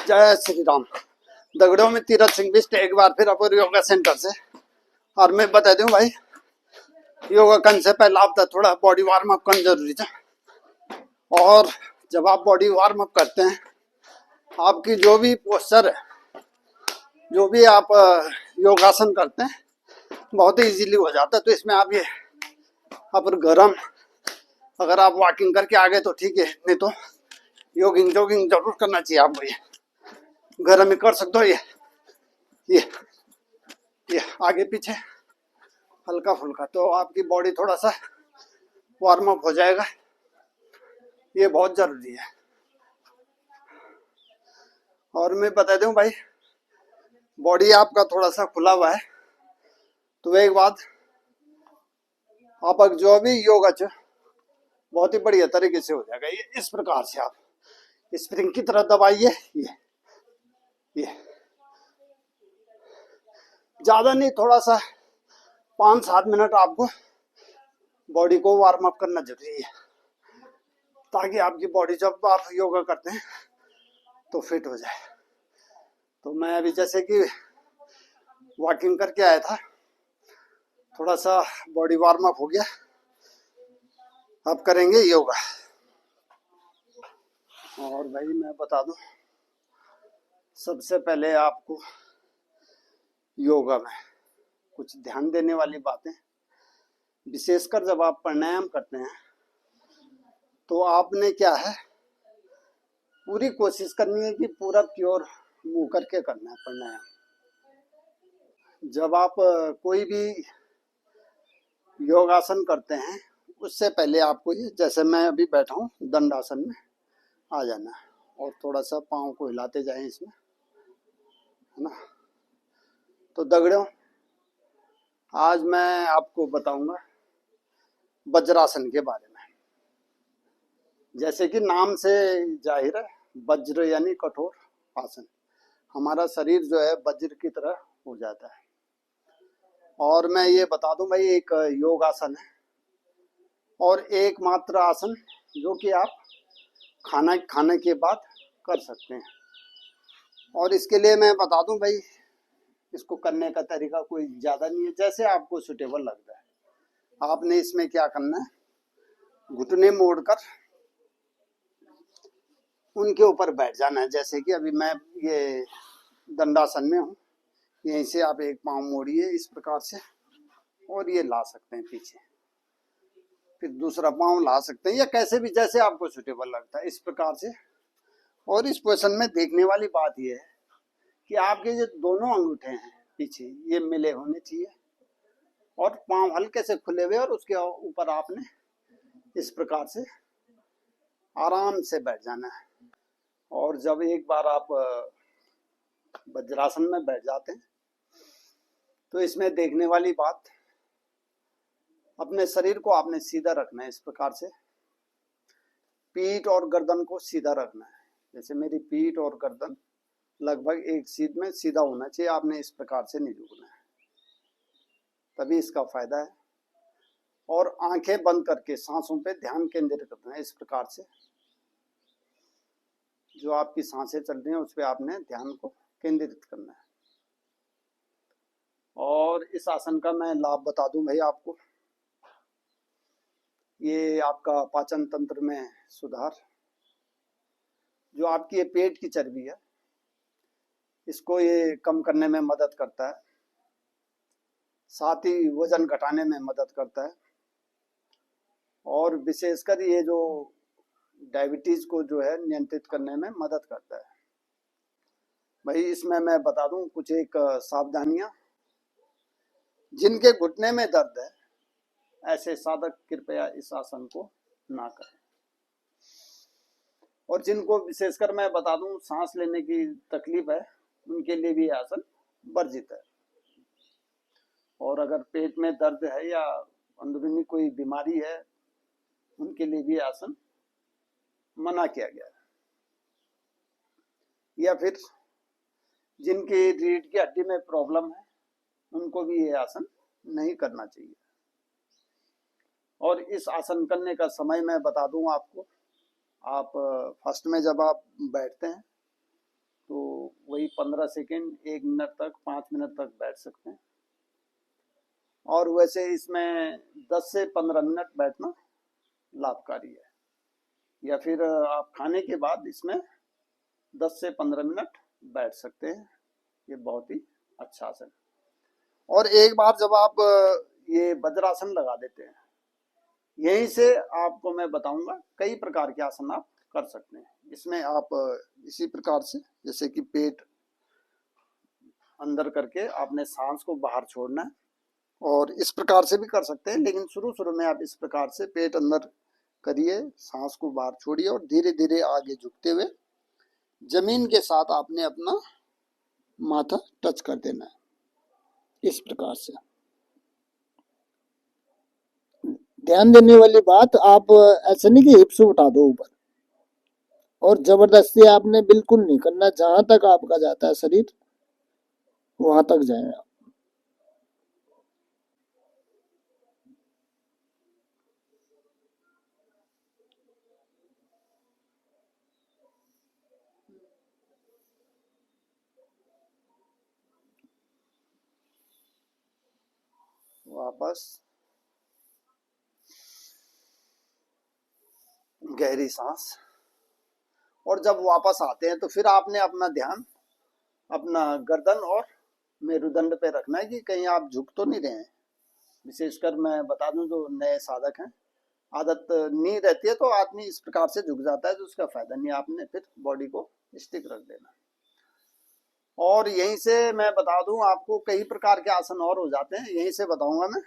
जय श्री राम। दगड़ों में तीरथ सिंह बिस्ट एक बार फिर अपूर योगा सेंटर से। और मैं बता दूं भाई, योगा करने से पहले आपका थोड़ा बॉडी वार्म अप करना जरूरी था। और जब आप बॉडी वार्म अप करते हैं, आपकी जो भी पोस्चर है, जो भी आप योगासन करते हैं, बहुत ही इजीली हो जाता है। तो इसमें आप ये अपर गरम, अगर आप वॉकिंग करके आ गए तो ठीक है, नहीं तो योगिंग जॉगिंग जरूर करना चाहिए आपको। ये गरम में कर सकते हो, ये आगे पीछे हल्का फुल्का, तो आपकी बॉडी थोड़ा सा वार्म अप हो जाएगा। ये बहुत जरूरी है। और मैं बता दूं भाई, बॉडी आपका थोड़ा सा खुला हुआ है तो एक बात, आप जो भी योगा च बहुत ही बढ़िया तरीके से हो जाएगा। ये इस प्रकार से आप स्प्रिंग की तरह दबाइए। ये ज्यादा नहीं, थोड़ा सा 5-7 मिनट आपको बॉडी को वार्म अप करना जरूरी है, ताकि आपकी बॉडी जब आप योगा करते हैं तो फिट हो जाए। तो मैं अभी जैसे कि वॉकिंग करके आया था, थोड़ा सा बॉडी वार्म अप हो गया। अब करेंगे योगा। और भाई मैं बता दूं, सबसे पहले आपको योगा में कुछ ध्यान देने वाली बातें, विशेषकर जब आप प्राणायाम करते हैं तो आपने क्या है, पूरी कोशिश करनी है कि पूरब की ओर मुंह करके करना है प्राणायाम। जब आप कोई भी योगासन करते हैं, उससे पहले आपको ये, जैसे मैं अभी बैठा हूँ दंडासन में, आ जाना है और थोड़ा सा पाँव को हिलाते जाएं इसमें, है ना। तो दगड़ों, आज मैं आपको बताऊंगा वज्रासन के बारे में। जैसे कि नाम से जाहिर है, वज्र यानी कठोर आसन। हमारा शरीर जो है वज्र की तरह हो जाता है। और मैं ये बता दूं भाई, एक योग आसन है और एकमात्र आसन जो कि आप खाना खाने के बाद कर सकते हैं। और इसके लिए मैं बता दूं भाई, इसको करने का तरीका कोई ज्यादा नहीं है, जैसे आपको सुटेबल लगता है। आपने इसमें क्या करना है, घुटने मोड़कर उनके ऊपर बैठ जाना है। जैसे कि अभी मैं ये दंडासन में हूँ, यहीं से आप एक पाँव मोड़िए इस प्रकार से, और ये ला सकते हैं पीछे, फिर दूसरा पाँव ला सकते हैं, या कैसे भी जैसे आपको सुटेबल लगता है, इस प्रकार से। और इस पोजीशन में देखने वाली बात यह है कि आपके जो दोनों अंगूठे हैं पीछे, ये मिले होने चाहिए और पाँव हल्के से खुले हुए, और उसके ऊपर आपने इस प्रकार से आराम से बैठ जाना है। और जब एक बार आप वज्रासन में बैठ जाते हैं तो इसमें देखने वाली बात, अपने शरीर को आपने सीधा रखना है इस प्रकार से। पीठ और गर्दन को सीधा रखना है। जैसे मेरी पीठ और गर्दन लगभग एक सीध में सीधा होना चाहिए, आपने इस प्रकार से नहीं झुकना है, तभी इसका फायदा है। और आंखें बंद करके सांसों पे ध्यान केंद्रित करना है इस प्रकार से। जो आपकी सांसें चल रही हैं उस पर आपने ध्यान को केंद्रित करना है। और इस आसन का मैं लाभ बता दूं भाई आपको, ये आपका पाचन तंत्र में सुधार, जो आपकी ये पेट की चर्बी है, इसको ये कम करने में मदद करता है, साथ ही वजन घटाने में मदद करता है। और विशेषकर ये जो डायबिटीज को जो है नियंत्रित करने में मदद करता है भाई। इसमें मैं बता दूं कुछ एक सावधानियां, जिनके घुटने में दर्द है ऐसे साधक कृपया इस आसन को ना करें। और जिनको विशेषकर मैं बता दूं सांस लेने की तकलीफ है, उनके लिए भी आसन वर्जित है। और अगर पेट में दर्द है या अंदरूनी कोई बीमारी है, उनके लिए भी आसन मना किया गया है। या फिर जिनकी रीढ़ की हड्डी में प्रॉब्लम है, उनको भी ये आसन नहीं करना चाहिए। और इस आसन करने का समय मैं बता दूं आपको, आप फर्स्ट में जब आप बैठते हैं तो वही 15 सेकेंड, 1 मिनट तक, 5 मिनट तक बैठ सकते हैं। और वैसे इसमें 10 से 15 मिनट बैठना लाभकारी है, या फिर आप खाने के बाद इसमें 10 से 15 मिनट बैठ सकते हैं। ये बहुत ही अच्छा आसन। और एक बार जब आप ये वज्रासन लगा देते हैं, यहीं से आपको मैं बताऊंगा कई प्रकार के आसन आप कर सकते हैं। इसमें आप इसी प्रकार से, जैसे कि पेट अंदर करके आपने सांस को बाहर छोड़ना है, और इस प्रकार से भी कर सकते हैं, लेकिन शुरू शुरू में आप इस प्रकार से पेट अंदर करिए, सांस को बाहर छोड़िए, और धीरे धीरे आगे झुकते हुए जमीन के साथ आपने अपना माथा टच कर देना है, इस प्रकार से। ध्यान देने वाली बात, आप ऐसा नहीं कि हिप्स उठा दो ऊपर, और जबरदस्ती आपने बिल्कुल नहीं करना। जहां तक आपका जाता है शरीर, वहां तक जाए। वापस गहरी सांस, और जब वापस आते हैं तो फिर आपने अपना ध्यान अपना गर्दन और मेरुदंड पे रखना है कि कहीं आप झुक तो नहीं रहे हैं। विशेषकर मैं बता दूं, जो नए साधक हैं, आदत नहीं रहती है तो आदमी इस प्रकार से झुक जाता है, तो उसका फायदा नहीं। आपने फिर बॉडी को स्टिक रख देना। और यहीं से मैं बता दूं आपको, कई प्रकार के आसन और हो जाते हैं, यहीं से बताऊंगा मैं।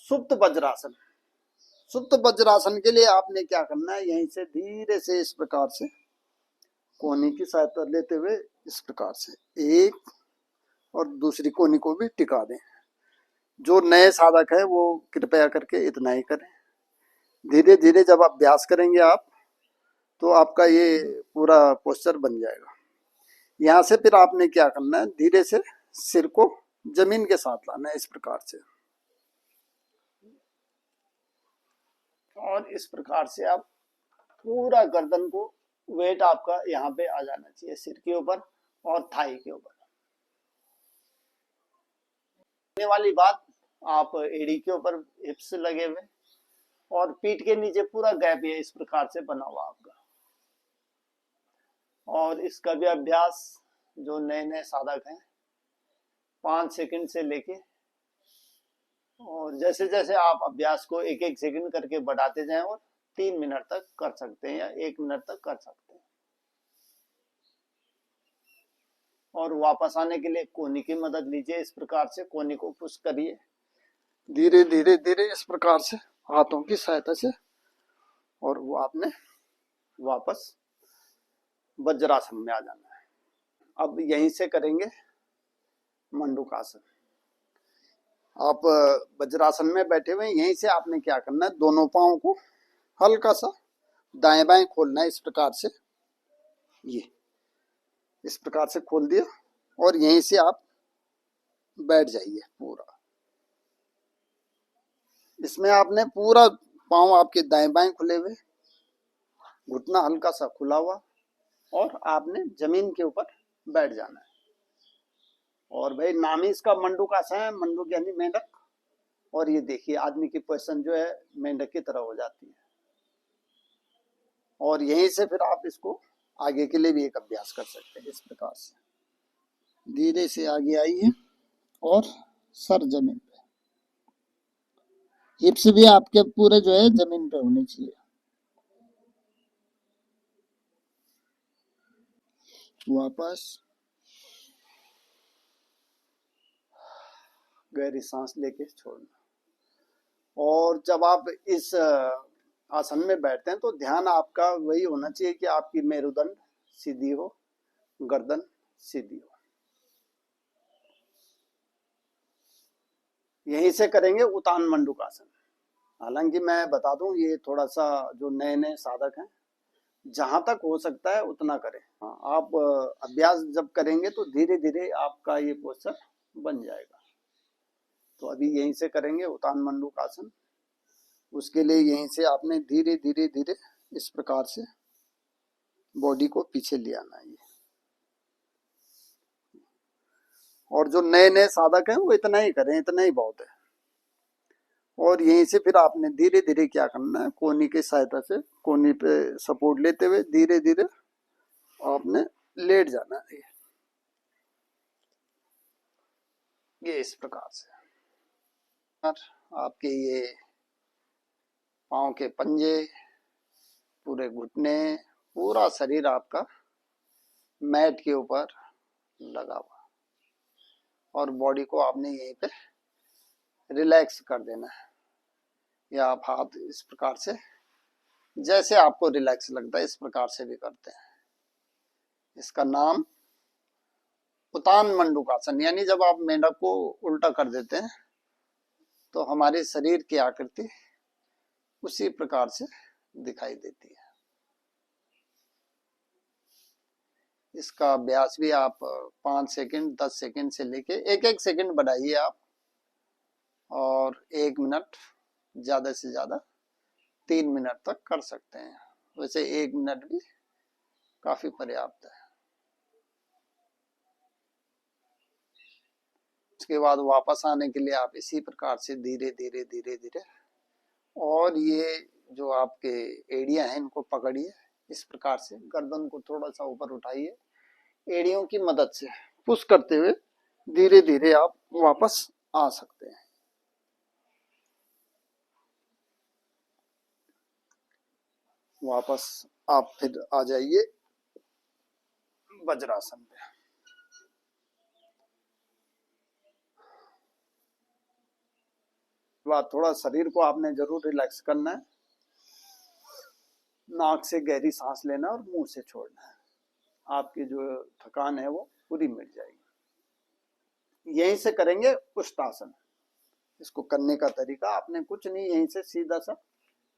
सुप्त वज्रासन। सुप्त वज्रासन के लिए आपने क्या करना है, यहीं से धीरे से इस प्रकार से कोहनी की सहायता लेते हुए इस प्रकार से एक और दूसरी कोहनी को भी टिका दें। जो नए साधक है वो कृपया करके इतना ही करें। धीरे धीरे जब अभ्यास करेंगे आप, तो आपका ये पूरा पोस्चर बन जाएगा। यहाँ से फिर आपने क्या करना है, धीरे से सिर को जमीन के साथ लाना है, इस प्रकार से। और इस प्रकार से आप पूरा गर्दन को, वेट आपका यहाँ पे आ जाना चाहिए, सिर के ऊपर और थाई के ऊपर। वाली बात, आप एड़ी के ऊपर हिप्स लगे हुए, और पीठ के नीचे पूरा गैप ये इस प्रकार से बना हुआ आपका। और इसका भी अभ्यास जो नए नए साधक हैं, 5 सेकंड से लेके, और जैसे जैसे आप अभ्यास को एक एक सेकंड करके बढ़ाते जाएं, और 3 मिनट तक कर सकते हैं या 1 मिनट तक कर सकते हैं। और वापस आने के लिए कोहनी की मदद लीजिए, इस प्रकार से कोहनी को पुश करिए धीरे धीरे धीरे, इस प्रकार से हाथों की सहायता से, और वो आपने वापस वज्रासन में आ जाना है। अब यहीं से करेंगे मंडूकासन। आप वज्रासन में बैठे हुए, यहीं से आपने क्या करना है, दोनों पांव को हल्का सा दाएं बाएं खोलना है, इस प्रकार से। ये इस प्रकार से खोल दिया, और यहीं से आप बैठ जाइए पूरा। इसमें आपने पूरा पांव आपके दाएं बाएं खुले हुए, घुटना हल्का सा खुला हुआ, और आपने जमीन के ऊपर बैठ जाना है। और भाई नाम ही इसका मंडूकासन है, मंडूक यानी मेंढक। और ये देखिए आदमी की पोजीशन जो है मेंढक की तरह हो जाती है। और यहीं से फिर आप इसको आगे के लिए भी एक अभ्यास कर सकते हैं, इस प्रकार से धीरे से आगे आइए, और सर जमीन पे, हिप्स भी आपके पूरे जो है जमीन पे होने चाहिए। वापस गहरी सांस लेके छोड़ना। और जब आप इस आसन में बैठते हैं, तो ध्यान आपका वही होना चाहिए कि आपकी मेरुदंड सीधी हो, गर्दन सीधी हो। यहीं से करेंगे उत्तान मंडूकासन। हालांकि मैं बता दूं, ये थोड़ा सा जो नए नए साधक हैं, जहां तक हो सकता है उतना करें। हाँ, आप अभ्यास जब करेंगे तो धीरे धीरे आपका ये पोस्चर बन जाएगा। तो अभी यहीं से करेंगे उत्तान मंडूकासन। उसके लिए यहीं से आपने धीरे धीरे धीरे इस प्रकार से बॉडी को पीछे ले आना है। और जो नए नए साधक हैं वो इतना ही करें, इतना ही बहुत है। और यहीं से फिर आपने धीरे धीरे क्या करना है, कोहनी की सहायता से कोहनी पे सपोर्ट लेते हुए धीरे धीरे आपने लेट जाना है। ये इस प्रकार से आपके ये पाँव के पंजे, पूरे घुटने, पूरा शरीर आपका मैट के ऊपर लगा हुआ, और बॉडी को आपने यहीं पे रिलैक्स कर देना है। या आप हाथ इस प्रकार से, जैसे आपको रिलैक्स लगता है इस प्रकार से भी करते हैं। इसका नाम उतान मंडूकासन, यानी जब आप मेंढक को उल्टा कर देते हैं तो हमारे शरीर की आकृति उसी प्रकार से दिखाई देती है। इसका अभ्यास भी आप 5 सेकंड 10 सेकंड से लेके 1-1 सेकंड बढ़ाइए आप, और 1 मिनट, ज्यादा से ज्यादा 3 मिनट तक कर सकते हैं। वैसे 1 मिनट भी काफी पर्याप्त है। उसके बाद वापस आने के लिए आप इसी प्रकार से धीरे धीरे धीरे धीरे, और ये जो आपके एड़ियां हैं इनको पकड़िए, इस प्रकार से गर्दन को थोड़ा सा ऊपर उठाइए, एड़ियों की मदद से पुश करते हुए धीरे धीरे आप वापस आ सकते हैं। वापस आप फिर आ जाइए वज्रासन पे। बाद थोड़ा शरीर को आपने जरूर रिलैक्स करना है, नाक से गहरी सांस लेना और मुंह से छोड़ना है। आपकी जो थकान है वो पूरी मिट जाएगी। यहीं से करेंगे उष्टासन। इसको करने का तरीका आपने कुछ नहीं, यहीं से सीधा सा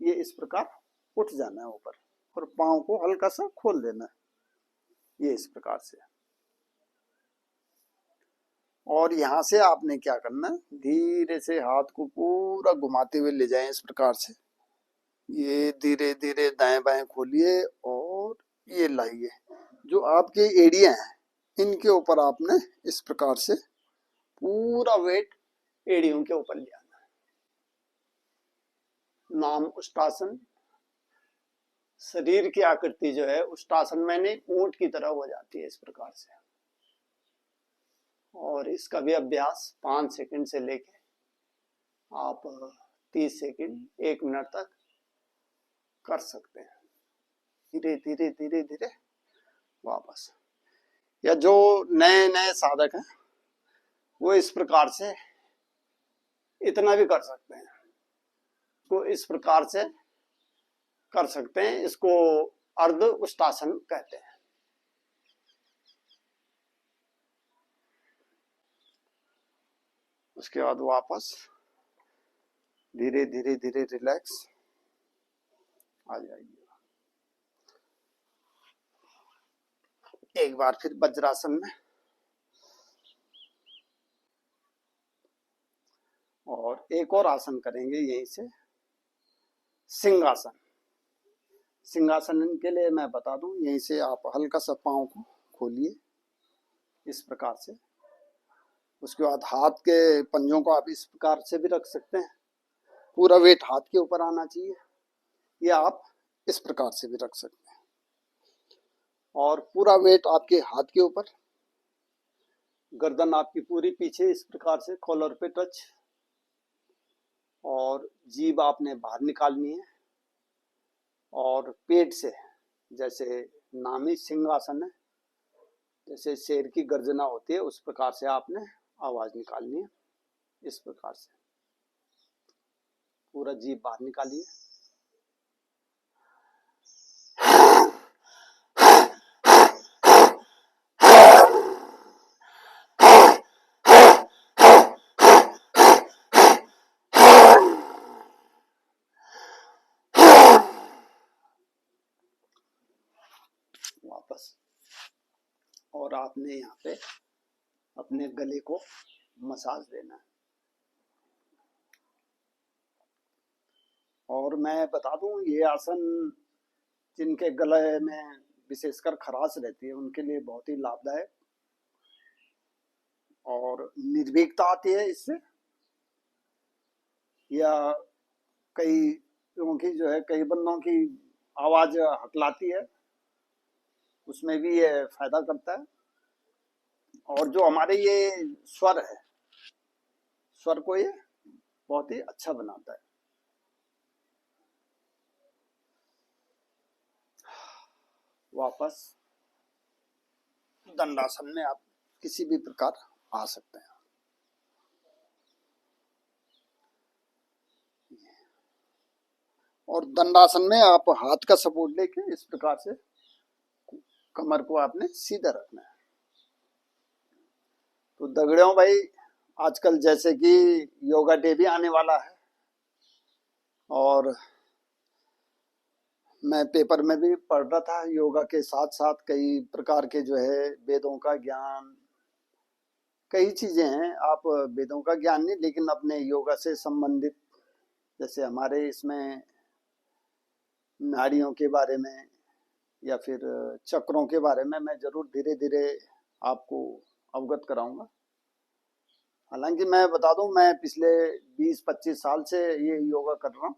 ये इस प्रकार उठ जाना है ऊपर, और पांव को हल्का सा खोल देना है, ये इस प्रकार से। और यहां से आपने क्या करना है, धीरे से हाथ को पूरा घुमाते हुए ले जाएं इस प्रकार से। ये धीरे धीरे दाएं बाएं खोलिए और ये लाइए। जो आपके एड़ियां हैं इनके ऊपर आपने इस प्रकार से पूरा वेट एड़ियों के ऊपर ले आना है। नाम उष्टासन। शरीर की आकृति जो है उष्टासन में नहीं, ऊंट की तरह हो जाती है इस प्रकार से। और इसका भी अभ्यास 5 सेकंड से लेके आप 30 सेकंड 1 मिनट तक कर सकते हैं। धीरे धीरे धीरे धीरे वापस। या जो नए नए साधक हैं वो इस प्रकार से इतना भी कर सकते हैं, तो इस प्रकार से कर सकते हैं। इसको अर्ध उष्टासन कहते हैं। उसके बाद वापस धीरे धीरे धीरे रिलैक्स आ जाइए। एक बार फिर वज्रासन में, और एक और आसन करेंगे यहीं से, सिंहासन। सिंहासन के लिए मैं बता दूं, यहीं से आप हल्का सा पांव को खोलिए इस प्रकार से। उसके बाद हाथ के पंजों को आप इस प्रकार से भी रख सकते हैं, पूरा वेट हाथ के ऊपर आना चाहिए, या आप इस प्रकार से भी रख सकते हैं, और पूरा वेट आपके हाथ के ऊपर, गर्दन आपकी पूरी पीछे इस प्रकार से कॉलर पे टच, और जीभ आपने बाहर निकालनी है, और पेट से, जैसे नामी सिंहासन है, जैसे शेर की गर्जना होती है उस प्रकार से आपने आवाज निकालनी है। इस प्रकार से पूरा जीभ बाहर निकालिए। वापस, और आपने यहाँ पे अपने गले को मसाज देना है। और मैं बता दूं, ये आसन जिनके गले में विशेषकर खराश रहती है उनके लिए बहुत ही लाभदायक और निर्भीकता आती है इससे, या कई लोगों की जो है, कई बंदों की आवाज हकलाती है, उसमें भी ये फायदा करता है। और जो हमारे ये स्वर है, स्वर को ये बहुत ही अच्छा बनाता है। वापस दंडासन में आप किसी भी प्रकार आ सकते हैं। और दंडासन में आप हाथ का सपोर्ट लेके इस प्रकार से कमर को आपने सीधा रखना है। तो दगड़ियों भाई, आजकल जैसे कि योगा डे भी आने वाला है, और मैं पेपर में भी पढ़ रहा था, योगा के साथ साथ कई प्रकार के जो है वेदों का ज्ञान, कई चीजें हैं। आप वेदों का ज्ञान नहीं, लेकिन अपने योगा से संबंधित, जैसे हमारे इसमें नाड़ियों के बारे में या फिर चक्रों के बारे में मैं जरूर धीरे धीरे आपको अवगत कराऊंगा। हालांकि मैं बता दूं, मैं पिछले 20-25 साल से ये योगा कर रहा हूँ,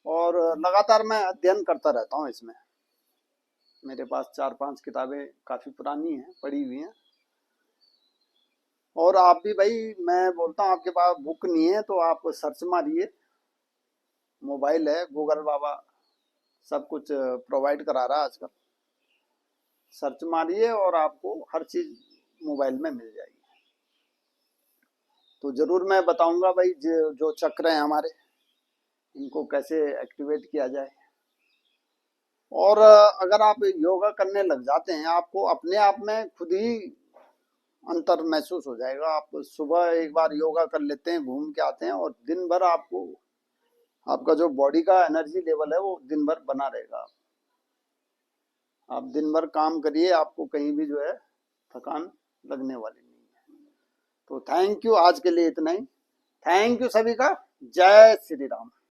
और लगातार मैं अध्ययन करता रहता हूँ इसमें। मेरे पास 4-5 किताबें काफी पुरानी हैं, पढ़ी हुई हैं। और आप भी भाई, मैं बोलता हूँ, आपके पास बुक नहीं है तो आप सर्च मारिए, मोबाइल है, गूगल बाबा सब कुछ प्रोवाइड करा रहा है आजकल। सर्च मारिए और आपको हर चीज मोबाइल में मिल जाएगी। तो जरूर मैं बताऊंगा भाई, जो चक्र हैं हमारे, इनको कैसे एक्टिवेट किया जाए। और अगर आप योगा करने लग जाते हैं, आपको अपने आप में खुद ही अंतर महसूस हो जाएगा। आप सुबह एक बार योगा कर लेते हैं, घूम के आते हैं, और दिन भर आपको, आपका जो बॉडी का एनर्जी लेवल है वो दिन भर बना रहेगा। आप दिन भर काम करिए, आपको कहीं भी जो है थकान लगने वाली नहीं है। तो थैंक यू, आज के लिए इतना ही। थैंक यू सभी का। जय श्री राम।